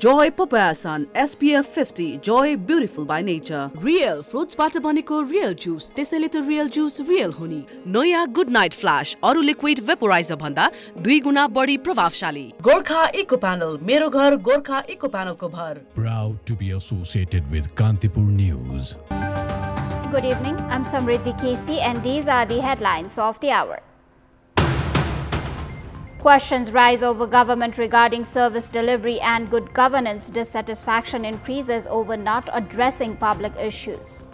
Joy Papaya Sun SPF 50. Joy beautiful by nature. Real fruits bata baneko real juice. त्यसैले त real juice real हुने. नयाँ Good Night Flash अरु liquid vaporizer भन्दा 2 गुना बढी प्रभावशाली. Gorkha Eco Panel. मेरो घर गोर्खा Eco Panel को भर. Proud to be associated with Kantipur News. Good evening. I'm Samriddhi Casey and these are the headlines of the hour. Questions rise over government regarding service delivery and good governance. Dissatisfaction increases over not addressing public issues.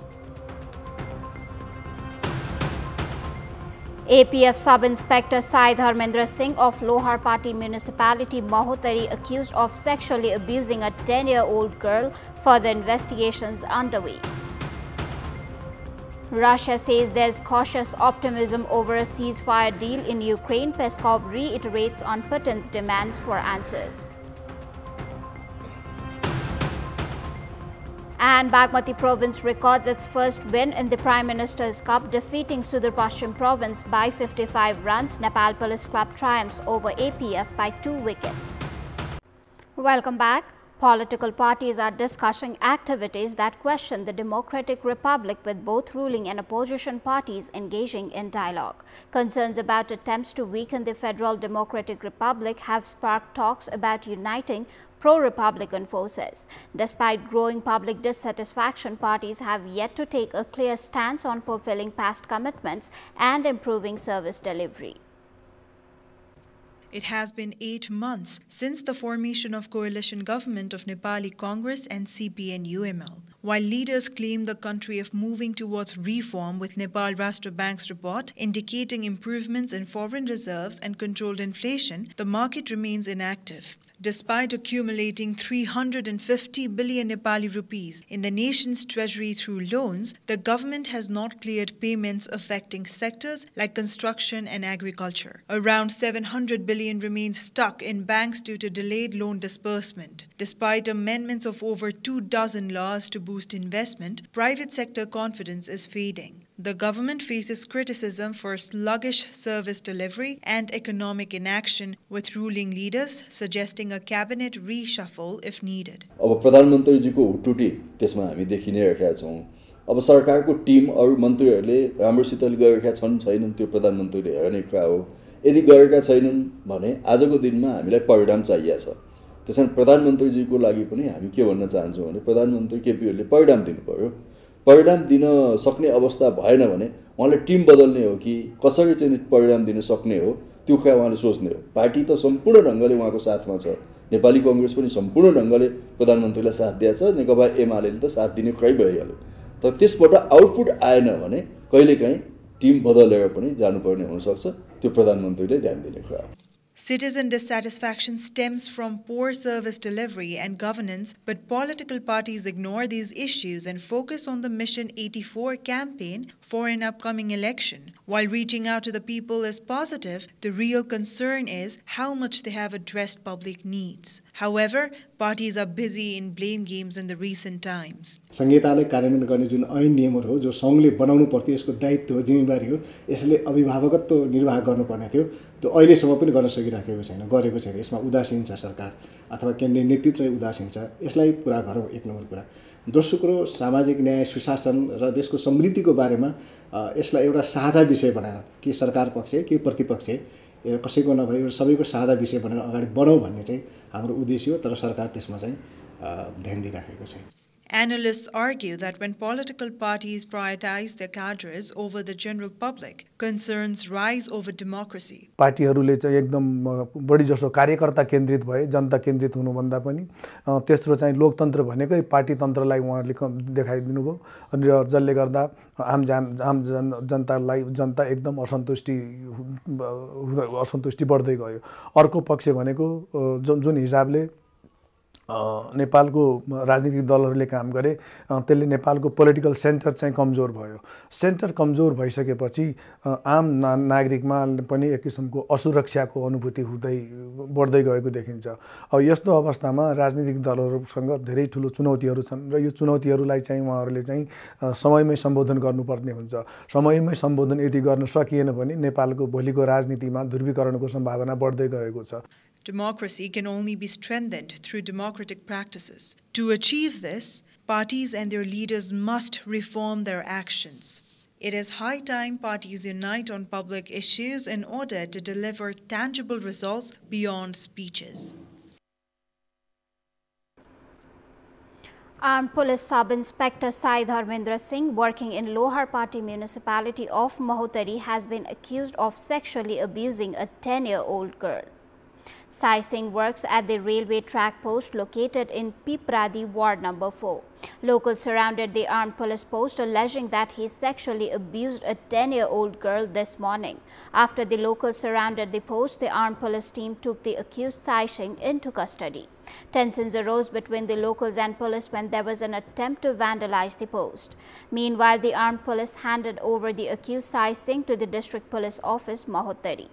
APF Sub-Inspector Sai Dharmendra Singh of Lohar Party Municipality, Mahotari, accused of sexually abusing a 10-year-old girl. Further investigations underway. Russia says there's cautious optimism over a ceasefire deal in Ukraine. Peskov reiterates on Putin's demands for answers. And Bagmati province records its first win in the Prime Minister's Cup, defeating Sudar Pashchim province by 55 runs. Nepal Police Club triumphs over APF by 2 wickets. Welcome back. Political parties are discussing activities that question the democratic republic, with both ruling and opposition parties engaging in dialogue. Concerns about attempts to weaken the Federal Democratic Republic have sparked talks about uniting pro-republican forces. Despite growing public dissatisfaction, parties have yet to take a clear stance on fulfilling past commitments and improving service delivery. It has been 8 months since the formation of coalition government of Nepali Congress and CPN-UML. While leaders claim the country of moving towards reform, with Nepal Rashtra Bank's report indicating improvements in foreign reserves and controlled inflation, the market remains inactive. Despite accumulating 350 billion Nepali rupees in the nation's treasury through loans, the government has not cleared payments affecting sectors like construction and agriculture. Around 700 billion remains stuck in banks due to delayed loan disbursement. Despite amendments of over 24 laws to boost investment, private sector confidence is fading. The government faces criticism for sluggish service delivery and economic inaction, with ruling leaders suggesting a cabinet reshuffle if needed. अब प्रधानमन्त्री जी को टुटी त्यसमा हामी देखि नै रहेका छौं. अब सरकारको टिम अरु मन्त्रीहरुले राम्रोसितले गरेका छन् छैनन् त्यो प्रधानमन्त्रीले हेर्ने कुरा हो. यदि गरेका छैनन् भने आजको दिनमा हामीलाई परिणाम चाहिएको छ. त्यसैले प्रधानमन्त्री जी को लागि पनि हामी के भन्न चाहन्छौं भने प्रधानमन्त्री केपीहरुले परिणाम दिनु पर्यो. परिणाम दिन सक्ने अवस्था भएन भने उहाँले टिम बदल्ने हो कि कसरी चाहिँ परिणाम दिन सक्ने हो त्यो कुरा उहाँले सोच्ने हो. पार्टी त सम्पूर्ण ढंगले उहाँको साथमा छ. नेपाली कांग्रेस पनि सम्पूर्ण ढंगले प्रधानमन्त्रीलाई साथ दिएको छ. नेकपा एमालेले त साथ दिने कुरै भइहाल्यो. तर त्यसबाट आउटपुट आएन भने कहिलेकाहीँ टिम बदलेर पनि जानुपर्ने हुन सक्छ. त्यो प्रधानमन्त्रीले ध्यान दिने कुरा हो. Citizen dissatisfaction stems from poor service delivery and governance, but political parties ignore these issues and focus on the Mission 84 campaign for an upcoming election. While reaching out to the people is positive, the real concern is how much they have addressed public needs. However, parties are busy in blame games in the recent times. संहिताले कार्यान्वयन गर्ने जुन ऐन नियमहरु हो जो संघले बनाउनु पर्थ्यो, यसको दायित्व हो, जिम्मेवारी हो, यसले अभिभावकत्व निर्वाह गर्नुपर्ने थियो. त्यो अहिलेसम्म पनि गर्न सकिराखेको छैन, गरेको छैन. यसमा उदासीन छ सरकार अथवा केन्द्रीय नेतृत्व उदासीन छ. यसलाई पूरा गरौँ, एक नम्बर कुरा. दोस्रो कुरो सामाजिक न्याय, सुशासन र देशको समृद्धिको बारेमा यसलाई एउटा साझा विषय बनाएर के सरकार पक्ष के प्रतिपक्ष कसैको नभई सबैको साझा विषय बनाएर अगाडि बढाउँ भन्ने चाहिँ हाम्रो उद्देश्य हो. तर सरकार त्यसमा चाहिँ ध्यान दिइराखेको छैन. Analysts argue that when political parties prioritize their cadres over the general public, concerns rise over democracy. पार्टीहरूले चाहिँ एकदम बढी जसो कार्यकर्ता केन्द्रित भए, जनता केन्द्रित हुनुभन्दा पनि तेस्रो चाहिँ लोकतन्त्र भनेकै पार्टी तन्त्रलाई उहाँहरूले देखाइदिनु भयो. अनि जसले गर्दा जनतालाई जनता एकदम असन्तुष्टि बढ्दै गयो. अर्को पक्ष भनेको जुन हिसाबले नेपालको राजनीतिक दलहरूले काम गरे त्यसले नेपालको पोलिटिकल सेन्टर चाहिँ कमजोर भयो. सेन्टर कमजोर भइसकेपछि आम नागरिकमा पनि एक किसिमको असुरक्षाको अनुभूति बढ्दै गएको देखिन्छ. अब यस्तो अवस्थामा राजनीतिक दलहरूसँग धेरै ठुलो चुनौतीहरू छन् र यो चुनौतीहरूलाई चाहिँ उहाँहरूले चाहिँ समयमै सम्बोधन गर्नुपर्ने हुन्छ. समयमै सम्बोधन यदि गर्न सकिएन भने नेपालको भोलिको राजनीतिमा ध्रुवीकरणको सम्भावना बढ्दै गएको छ. Democracy can only be strengthened through democratic practices. To achieve this, parties and their leaders must reform their actions. It is high time parties unite on public issues in order to deliver tangible results beyond speeches. Armed Police Sub-Inspector Sai Dharmendra Singh, working in Lohar Party municipality of Mahotari, has been accused of sexually abusing a 10-year-old girl. Sai Singh works at the railway track post located in Pipradi Ward number 4. Locals surrounded the armed police post, alleging that he sexually abused a 10-year-old girl this morning. After the locals surrounded the post, the armed police team took the accused Sai Singh into custody. Tensions arose between the locals and police when there was an attempt to vandalize the post. Meanwhile, the armed police handed over the accused Sai Singh to the District Police Office, Mahotari.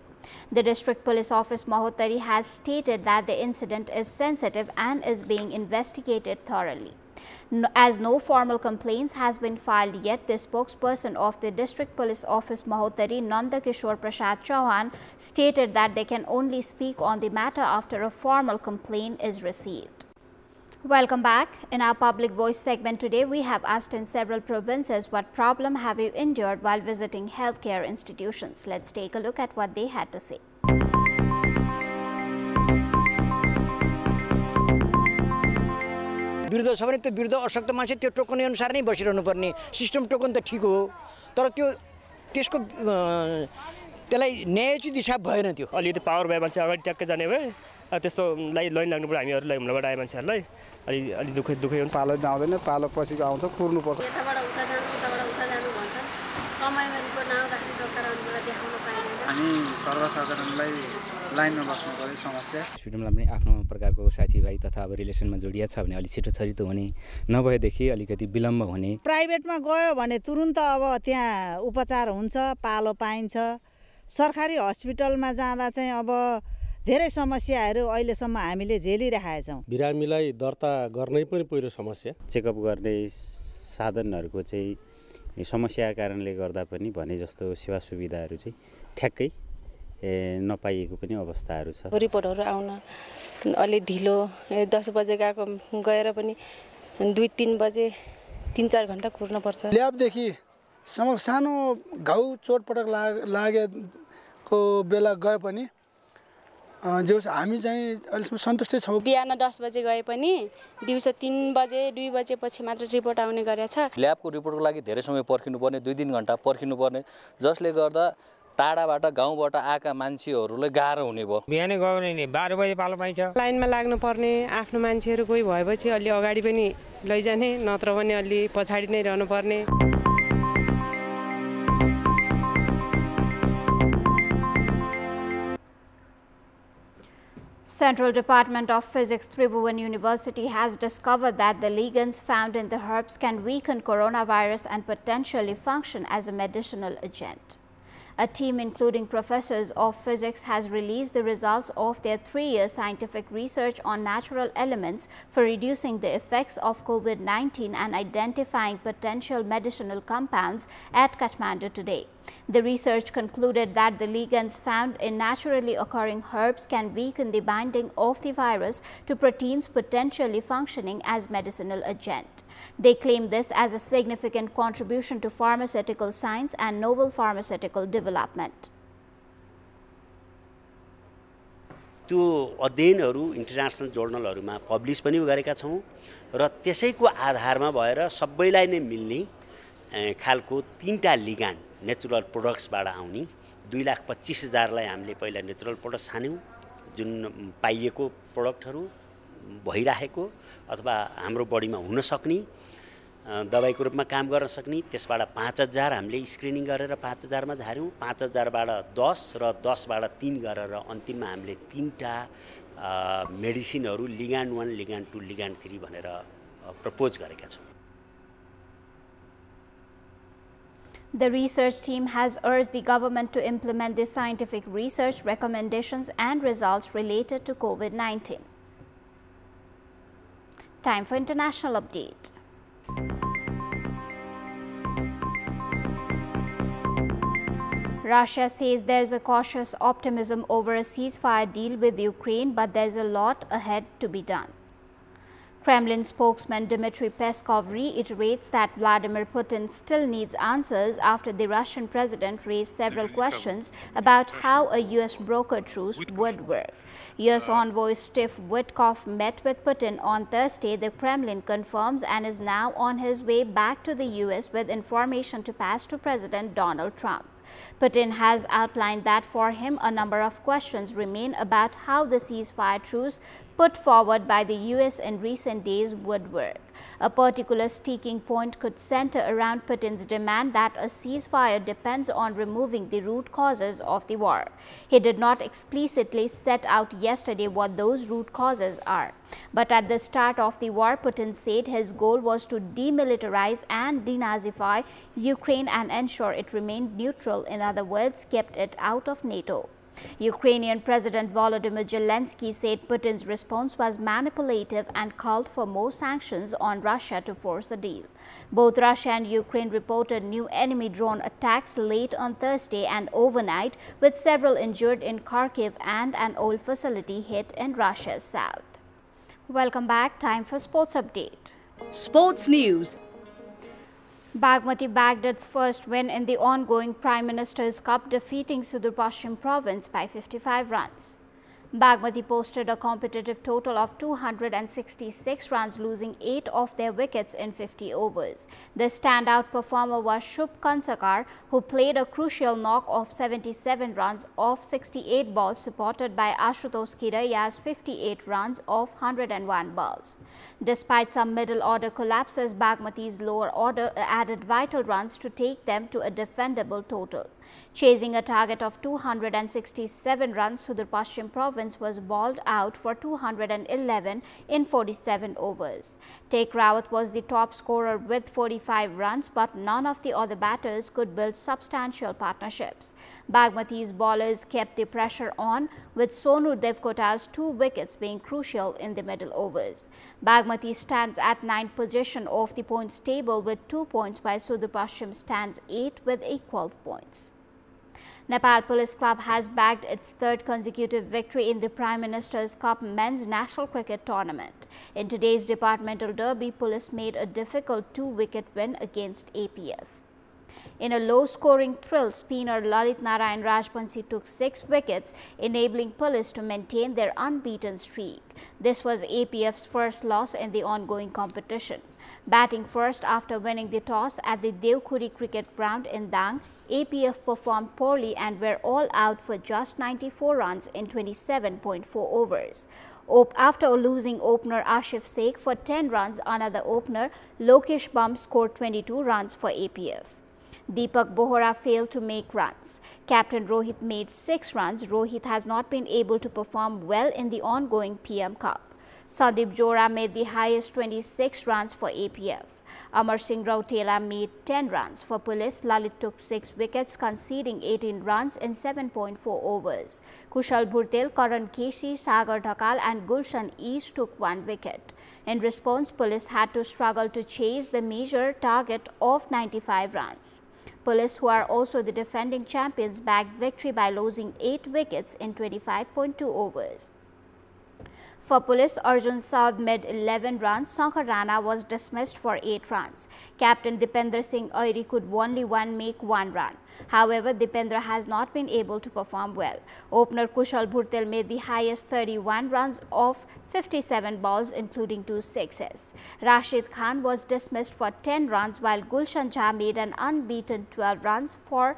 The District Police Office, Mahotari, has stated that the incident is sensitive and is being investigated thoroughly. As no formal complaints has been filed yet, the spokesperson of the District Police Office, Mahotari, Nanda Kishore Prasad Chauhan, stated that they can only speak on the matter after a formal complaint is received. Welcome back. In our Public Voice segment today, we have asked in several provinces what problem have you endured while visiting healthcare institutions. Let's take a look at what they had to say. वृद्ध छ भने त्यो वृद्ध अशक्त मान्छे त्यो token अनुसार नै बसिरहनु पर्ने सिस्टम टोकन त ठीक हो तर त्यो त्यसको त्यसलाई न्यायोचित हिसाब भएन त्यो अलिकति पावर भए मान्छे अगाडि ट्याक्कै जाने भए त्यस्तो लाइन लाग्नु पर्यो हामीहरूलाई हुम्लाबाट आए मान्छेहरूलाई अलि दुखै हुन्छ पालो आउँदैन पालो पछि आउँछ कुर्नु पर्छ यताबाट उता जानु भन्छन् समयमा रिपोर्ट नआउँदाखेरि डाक्टर आउनुलाई देखाउन पाइदैन हामी सर्वसाधारणलाई लाइनमा बस्नु पर्यो समस्या हस्पिटलमा पनि आफ्नो प्रकारको साथीभाइ तथा अब रिलेसनमा जोडिया छ भने अलि छिटो छरितो हुने नभएदेखि अलिकति विलम्ब हुने प्राइभेटमा गयो भने तुरुन्त अब त्यहाँ उपचार हुन्छ पालो पाइन्छ सरकारी हस्पिटलमा जाँदा चाहिँ अब धेरै समस्याहरू अहिलेसम्म हामीले झेलिरहेका छौँ बिरामीलाई दर्ता गर्नै पनि पहिलो समस्या चेकअप गर्ने साधनहरूको चाहिँ समस्याका कारणले गर्दा पनि भने जस्तो सेवा सुविधाहरू चाहिँ ठ्याक्कै नपाइएको पनि अवस्थाहरू छ रिपोर्टहरू आउन अलि ढिलो 10 बजे गएको गएर पनि 2-3 बजे 3-4 घण्टा कुर्न पर्छ ल्याबदेखि सानो घाउ चोटपटक लागेको बेला गए पनि जो हामी चाहिँ अहिलेसम्म सन्तुष्टै छौँ बिहान 10 बजे गए पनि दिउँसो 3 बजे 2 बजेपछि मात्र रिपोर्ट आउने गरेछ ल्याबको रिपोर्टको लागि धेरै समय पर्खिनु पर्ने 2-3 घण्टा पर्खिनु पर्ने जसले गर्दा टाढाबाट गाउँबाट आएका मान्छेहरूलाई गाह्रो हुने भयो बिहानै गयो भने 12 बजे पालो पाइन्छ लाइनमा लाग्नु पर्ने आफ्नो मान्छेहरू कोही भएपछि अलि अगाडि पनि लैजाने नत्र भने अलि पछाडी नै रहनु पर्ने Central Department of Physics, Tribhuvan University has discovered that the ligands found in the herbs can weaken coronavirus and potentially function as a medicinal agent. A team including professors of physics has released the results of their 3-year scientific research on natural elements for reducing the effects of COVID-19 and identifying potential medicinal compounds at Kathmandu today. The research concluded that the ligands found in naturally occurring herbs can weaken the binding of the virus to proteins potentially functioning as medicinal agent. They claim this as a significant contribution to pharmaceutical science and novel pharmaceutical development. त्यो अध्ययनहरू international जर्नलहरुमा publish पनि गरेका छौं र त्यसैको आधारमा भएर सबैलाई नै मिल्ने खालको 3टा लिगान्ड नेचुरल प्रोडक्ट्सबाट आउने 2,25,000 लाई हामीले पहिला नेचुरल प्रोडक्ट्स छान्यौं जुन पाइएको प्रोडक्टहरु भइराखेको अथवा हाम्रो बडीमा हुन सक्ने दबाईको रूपमा काम गर्न सक्ने त्यसबाट 5,000 हामीले स्क्रिनिङ गरेर 5,000 मा झार्यौं 5,000 बाट 10 र 10 बाट 3 गरेर अन्तिममा हामीले 3टा मेडिसिनहरु लिगान्ड 1 लिगान्ड 2 लिगान्ड 3 भनेर प्रपोज गरेका छौं. The research team has urged the government to implement the scientific research recommendations and results related to COVID-19. Time for international update. Russia says there's a cautious optimism over a ceasefire deal with Ukraine, but there's a lot ahead to be done. Kremlin spokesman Dmitry Peskov reiterates that Vladimir Putin still needs answers after the Russian president raised several questions about how a U.S. brokered truce would work. U.S. envoy Steve Witkoff met with Putin on Thursday, the Kremlin confirms, and is now on his way back to the U.S. with information to pass to President Donald Trump. Putin has outlined that for him a number of questions remain about how the ceasefire truce put forward by the U.S. in recent days would work. A particular sticking point could center around Putin's demand that a ceasefire depends on removing the root causes of the war. He did not explicitly set out yesterday what those root causes are. But at the start of the war, Putin said his goal was to demilitarize and denazify Ukraine and ensure it remained neutral, in other words, kept it out of NATO. Ukrainian President Volodymyr Zelensky said Putin's response was manipulative and called for more sanctions on Russia to force a deal. Both Russia and Ukraine reported new enemy drone attacks late on Thursday and overnight, with several injured in Kharkiv and an oil facility hit in Russia's south. Welcome back. Time for Sports Update. Sports News. Bagmati bagged its first win in the ongoing Prime Minister's Cup, defeating Sudur Pashchim Province by 55 runs. Bagmati posted a competitive total of 266 runs, losing 8 of their wickets in 50 overs. The standout performer was Shubh Kansakar, who played a crucial knock of 77 runs off 68 balls, supported by Ashutosh Khiraya's 58 runs off 101 balls. Despite some middle-order collapses, Bagmati's lower order added vital runs to take them to a defendable total. Chasing a target of 267 runs, Sudur Pashchim Province was bowled out for 211 in 47 overs. Tek Rawat was the top scorer with 45 runs, but none of the other batters could build substantial partnerships. Bagmati's bowlers kept the pressure on, with Sonu Devkota's 2 wickets being crucial in the middle overs. Bagmati stands at 9th position of the points table with 2 points, while Sudur Pashchim stands 8th with equal points. Nepal Police Club has bagged its 3rd consecutive victory in the Prime Minister's Cup Men's National Cricket Tournament. In today's departmental derby, Police made a difficult 2-wicket win against APF. In a low-scoring thrill, spinner Lalit Narayan Rajbansi took 6 wickets, enabling Police to maintain their unbeaten streak. This was APF's first loss in the ongoing competition. Batting first after winning the toss at the Devkhuri Cricket Ground in Dang, APF performed poorly and were all out for just 94 runs in 27.4 overs. After losing opener Ashif Sheikh for 10 runs, another opener, Lokesh Bum, scored 22 runs for APF. Deepak Bohra failed to make runs. Captain Rohit made 6 runs. Rohit has not been able to perform well in the ongoing PM Cup. Sandeep Jora made the highest 26 runs for APF. Amar Singh Rautela made 10 runs for Police. Lalit took 6 wickets, conceding 18 runs in 7.4 overs. Kushal Bhurtel, Karan Keshi, Sagar Dhakal and Gulshan each took 1 wicket. In response, Police had to struggle to chase the major target of 95 runs. Police, who are also the defending champions, bagged victory by losing 8 wickets in 25.2 overs. For Police, Arjun Saud made 11 runs. Shankar Rana was dismissed for 8 runs. Captain Dipendra Singh Airi could only make 1 run. However, Dipendra has not been able to perform well. Opener Kushal Bhurtel made the highest 31 runs off 57 balls, including 2 sixes. Rashid Khan was dismissed for 10 runs, while Gulshan Jha made an unbeaten 12 runs for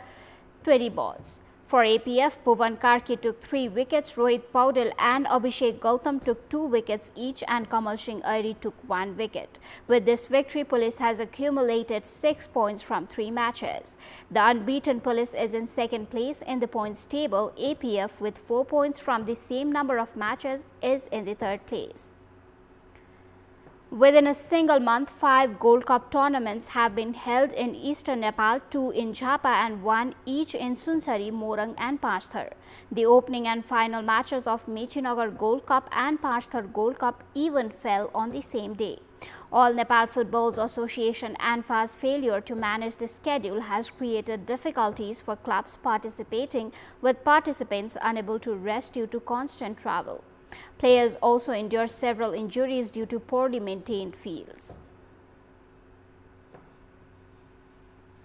20 balls. For APF, Bhuvan Karki took 3 wickets, Rohit Paudel and Abhishek Gautam took 2 wickets each, and Kamal Singh Airi took 1 wicket. With this victory, Police has accumulated 6 points from 3 matches. The unbeaten Police is in 2nd place in the points table. APF, with 4 points from the same number of matches, is in the 3rd place. Within a single month, 5 Gold Cup tournaments have been held in eastern Nepal, 2 in Jhapa and 1 each in Sunsari, Morang and Panchthar. The opening and final matches of Mechinagar Gold Cup and Panchthar Gold Cup even fell on the same day. All Nepal Football Association ANFA's failure to manage the schedule has created difficulties for clubs participating, with participants unable to rest due to constant travel. Players also endure several injuries due to poorly maintained fields.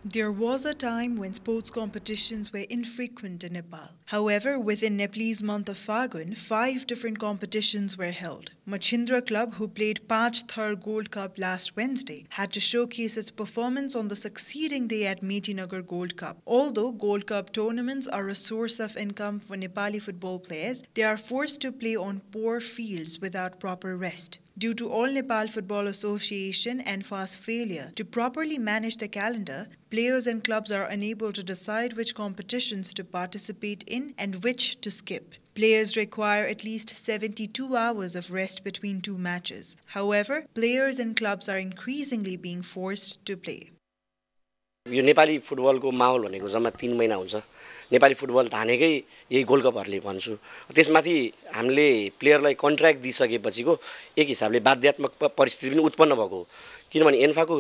There was a time when sports competitions were infrequent in Nepal. However, within Nepalese month of Fagun, 5 different competitions were held. Machindra Club, who played Panch Thar Gold Cup last Wednesday, had to showcase its performance on the succeeding day at Metinagar Gold Cup. Although Gold Cup tournaments are a source of income for Nepali football players, they are forced to play on poor fields without proper rest. Due to All Nepal Football Association ANFA's failure to properly manage the calendar, players and clubs are unable to decide which competitions to participate in and which to skip. Players require at least 72 hours of rest between 2 matches. However, players and clubs are increasingly being forced to play. यो नेपाली फुटबलको माहौल भनेको जम्मा 3 महिना हुन्छ। Nepali football धानेकै यही gold कपहरुले भन्छु। त्यसमाथि हामीले प्लेयरलाई कन्ट्र्याक्ट दिइसकेपछिको एक हिसाबले बाध्यात्मक परिस्थिति पनि उत्पन्न भएको हो। किनभने एन्फाको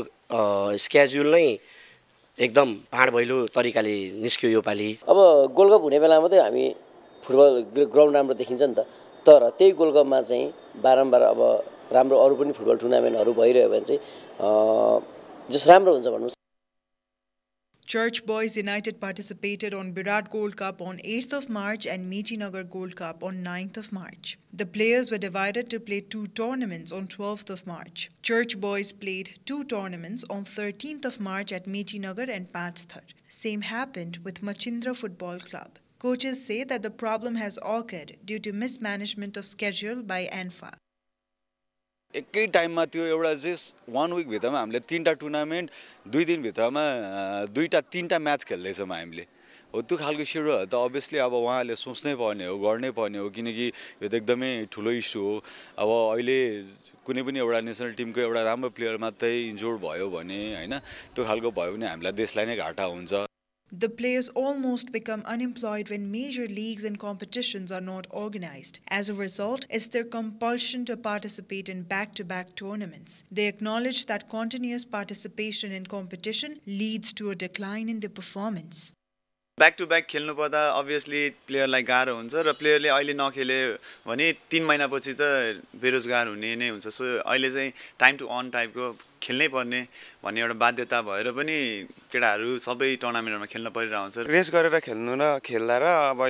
स्केड्युल नै एकदम भाँड भैलो तरिकाले निस्क्यो यो पाली। अब गोल्ड कप हुने बेलामा मात्रै हामी फुटबल ग्राउन्ड राम्रो देखिन्छ नि त। तर त्यही गोल्ड कपमा चाहिँ बारम्बार अब राम्रो अरु पनि फुटबल टुर्नामेन्टहरु भइरह्यो भने चाहिँ जस राम्रो हुन्छ भन्नु। Church Boys United participated on Virat Gold Cup on 8th of March and Metinagar Gold Cup on 9th of March. The players were divided to play 2 tournaments on 12th of March. Church Boys played 2 tournaments on 13th of March at Metinagar and Panchthar. Same happened with Machindra Football Club. Coaches say that the problem has occurred due to mismanagement of schedule by ANFA. एकै टाइममा त्यो एउटा चाहिँ 1 week भित्रमा हामीले 3टा tournament 2 दिन भित्रमा 2टा 3टा match खेल्दैछौँ हामीले। हो त्यो खालको शेड्युल त अभियसली अब उहाँले सोच्नै पर्ने हो, गर्नै पर्ने हो, किनकि यो त एकदमै ठुलो इस्यु हो। अब अहिले कुनै पनि एउटा नेशनल टिमको एउटा राम्रो प्लेयर मात्रै इन्जुर्ड भयो भने हैन त्यो खालको भयो भने हामीलाई देशलाई नै घाटा हुन्छ। The players almost become unemployed when major leagues and competitions are not organized. As a result, it's their compulsion to participate in back-to-back tournaments. They acknowledge that continuous participation in competition leads to a decline in their performance. Back to back खेल्नु पर्दा obviously प्लेयरलाई गाह्रो हुन्छ र प्लेयरले अहिले नखेले भने 3 महिनापछि त बेरोजगार हुने नै हुन्छ। सो अहिले चाहिँ टाइम टु अर्न टाइपको खेल्नै पर्ने भन्ने एउटा बाध्यता भएर पनि केटाहरू सबै टुर्नामेन्टहरुमा खेल्न परिरहेको हुन्छ। रेस गरेर खेल्नु र खेल्दा र अब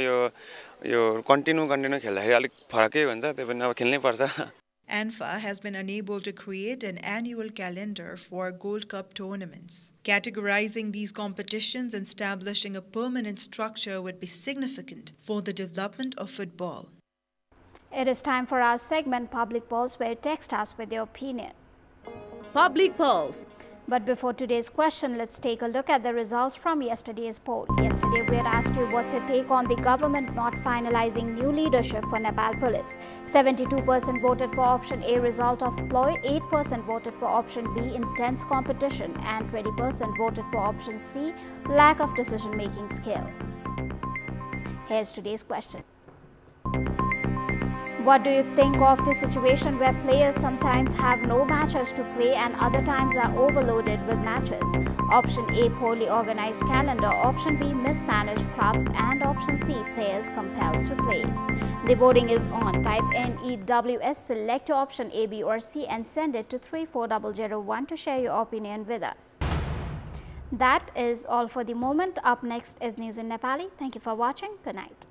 यो कन्टिन्यू खेल्दाखेरि अलिक फरकै हुन्छ। त्यही पनि अब खेल्नै पर्छ। ANFA has been unable to create an annual calendar for Gold Cup tournaments. Categorizing these competitions and establishing a permanent structure would be significant for the development of football. It is time for our segment Public Pulse, where you text us with your opinion. Public Pulse. But before today's question, let's take a look at the results from yesterday's poll. Yesterday, we had asked you what's your take on the government not finalizing new leadership for Nepal Police. 72% voted for option A, result of ploy, 8% voted for option B, intense competition, and 20% voted for option C, lack of decision-making skill. Here's today's question. What do you think of the situation where players sometimes have no matches to play and other times are overloaded with matches? Option A, poorly organized calendar. Option B, mismanaged clubs. And option C, players compelled to play. The voting is on. Type NEWS, select your option A, B or C and send it to 34001 to share your opinion with us. That is all for the moment. Up next is News in Nepali. Thank you for watching. Good night.